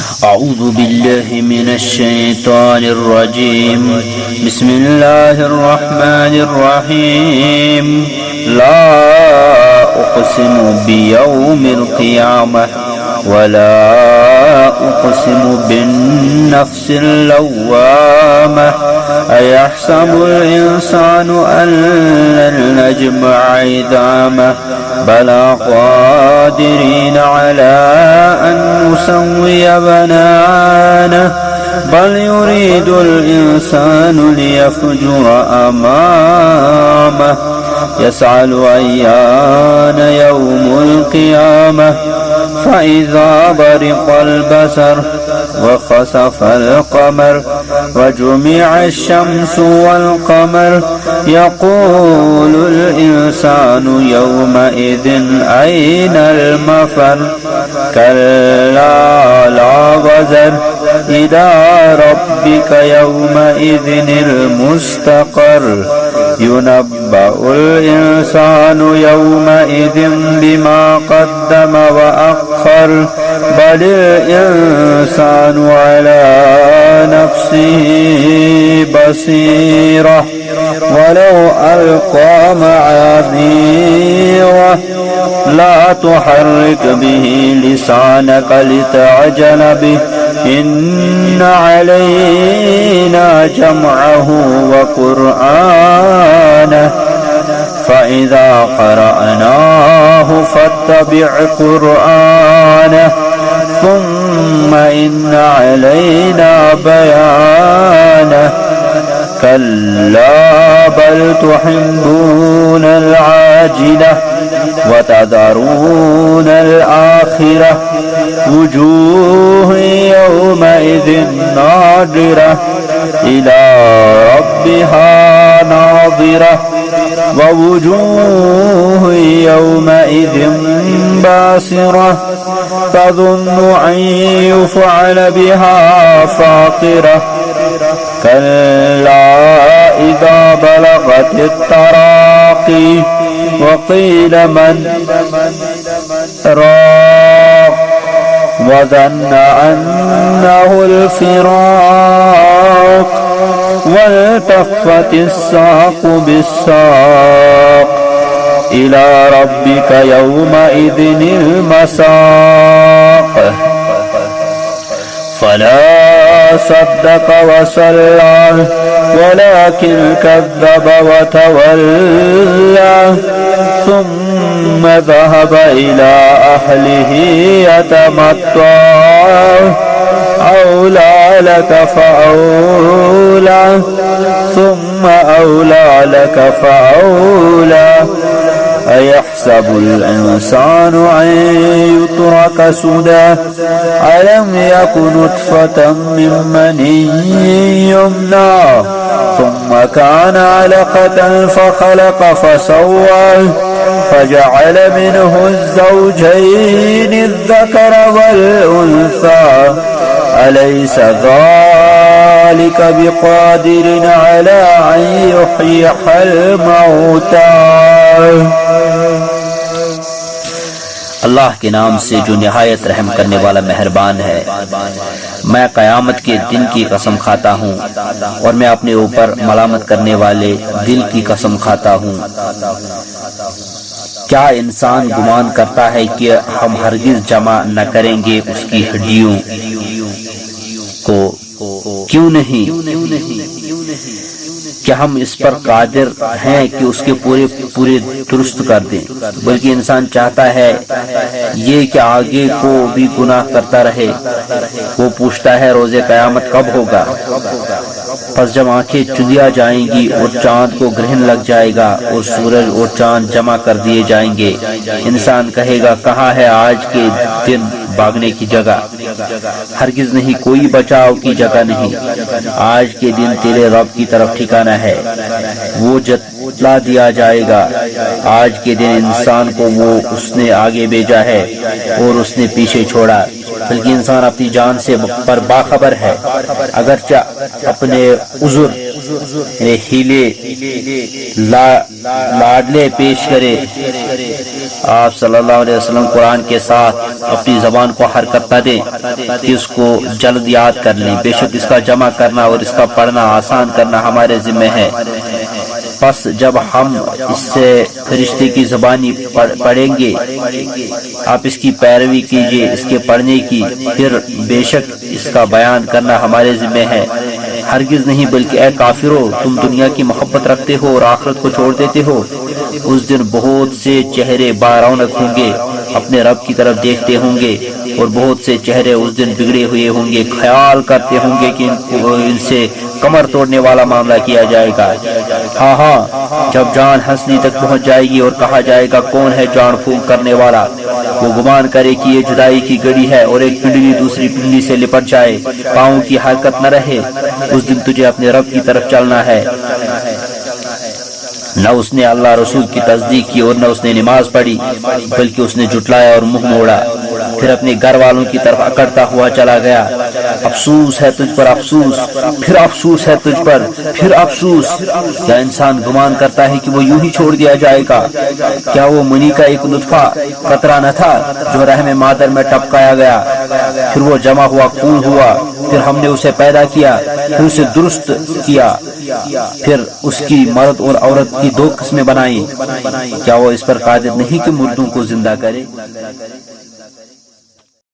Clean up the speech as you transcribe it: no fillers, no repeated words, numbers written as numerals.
أعوذ بالله من الشيطان الرجيم. بسم الله الرحمن الرحيم. لا أقسم بيوم القيامة ولا أقسم بالنفس اللوامة. أيحسب الإنسان أن لن نجمع عظامه بلى قادرين على أن نسوي بنانه بل يريد الإنسان ليفجر أمامه يسأل أيان يوم القيامة فإذا برق البصر وخسف القمر وجمع الشمس والقمر يقول الإنسان يومئذ أين المفر. كلا لا وزر إلى ربك يومئذ المستقر. ينبأ الإنسان يومئذ بما قدم وأخر بل الإنسان على نفسه بصيرة ولو ألقى معاذيره. لا تحرك به لسانك لتعجل به إن علينا جمعه وقرآنه فإذا قرأناه فاتبع قرآنه ثم إن علينا بيانه. كلا بل تحبون العاجلة وتذرون الآخرة وجوه يومئذ ناظرة إلى ربها ناظرة ووجوه يومئذ باسرة تظن أن يفعل بها فاقرة. كلا إذا بلغت التراقي وقيل من راق وظن أنه الفراق والتفت الساق بالساق إلى ربك يومئذ المساق. فلا صدق وصلى ولكن كذب وتولى ثم ذهب إلى أهله يتمطى. أولى لك فأولى ثم أولى لك فأولى. أيحسب الإنسان أن يترك سدى ألم يكن نطفة من مني يمنى ثم كان علقة فخلق فسوى فجعل منه الزوجين الذكر والأنثى. أليس ذلك بقادر على أن يحيي الموتى. اللہ کے نام سے جو نہایت رحم کرنے والا مہربان ہے. میں قیامت کے دن کی قسم کھاتا ہوں اور میں اپنے اوپر ملامت کرنے والے دل کی قسم کھاتا ہوں. کیا انسان گمان کرتا ہے کہ ہم ہرگز جمع نہ کریں گے اس کی ہڈیوں کو؟ کیوں نہیں؟ کہ ہم اس پر قادر ہیں کہ اس کے پورے درست کر دیں. بلکہ انسان چاہتا ہے یہ کہ آگے کو بھی گناہ کرتا رہے. وہ پوچھتا ہے روز قیامت کب ہوگا؟ پس جب آنکھیں چلیا جائیں گی اور چاند کو گرہن لگ جائے گا اور سورج اور چاند جمع کر دیے جائیں گے، انسان کہے گا کہاں ہے آج کے دن بھاگنے کی جگہ؟ ہرگز نہیں، کوئی بچاؤ کی جگہ نہیں. آج کے دن تیرے رب کی طرف ٹھکانا ہے. وہ جتلا دیا جائے گا. آج کے دن انسان کو وہ اس نے آگے بھیجا ہے اور اس نے پیچھے چھوڑا. بلکہ انسان اپنی جان سے پر باخبر ہے. اگرچہ اپنے عذر ہیلے لاڈلے پیش کرے آپ صلی اللہ علیہ وسلم قرآن کے ساتھ اپنی زبان کو حرکت نہ دیں کہ اس کو جلد یاد کر لیں، بے شک اس کا جمع کرنا اور اس کا پڑھنا آسان کرنا ہمارے ذمہ ہے۔ پس جب ہم اس سے فرشتے کی زبانی پڑھیں گے، آپ اس کی پیروی کیجئے اس کے پڑھنے کی، پھر بے شک اس کا بیان کرنا ہمارے ذمہ ہے۔ ہرگز نہیں بلکہ اے کافرو، تم دنیا کی محبت رکھتے ہو اور آخرت کو چھوڑ دیتے ہو۔ اس دن بہت سے چہرے بارونق ہوں گے، اپنے رب کی طرف دیکھتے ہوں گے، اور بہت سے چہرے اس دن بگڑے ہوئے ہوں گے، خیال کرتے ہوں گے کہ ان سے کمر توڑنے والا معاملہ کیا جائے گا۔ ہاں ہاں، جب جان ہنسلی تک پہنچ جائے گی اور کہا جائے گا کون ہے جان پھونک کرنے والا، وہ گمان کرے کہ یہ جدائی کی گڑی ہے اور ایک پنڈلی دوسری پنڈلی سے لپٹ جائے، پاؤں کی حرکت نہ رہے۔ اس دن تجھے اپنے رب کی طرف چلنا ہے۔ نہ اس نے اللہ رسول کی تصدیق کی اور نہ اس نے نماز پڑھی، بلکہ اس نے جھٹلایا اور منہ موڑا، پھر اپنے گھر والوں کی طرف اکڑتا ہوا چلا گیا۔ افسوس ہے تجھ پر افسوس، پھر افسوس ہے تجھ پر، پھر افسوس۔ کیا انسان گمان کرتا ہے کہ وہ یوں ہی چھوڑ دیا جائے گا؟ کیا وہ منی کا ایک نطفہ قطرہ نہ تھا جو رحم مادر میں ٹپکایا گیا، پھر وہ جمع ہوا خون ہوا، پھر ہم نے اسے پیدا کیا، پھر اسے درست کیا، پھر اس کی مرد اور عورت کی دو قسمیں بنائیں۔ کیا وہ اس پر قادر نہیں کہ مردوں کو زندہ کرے؟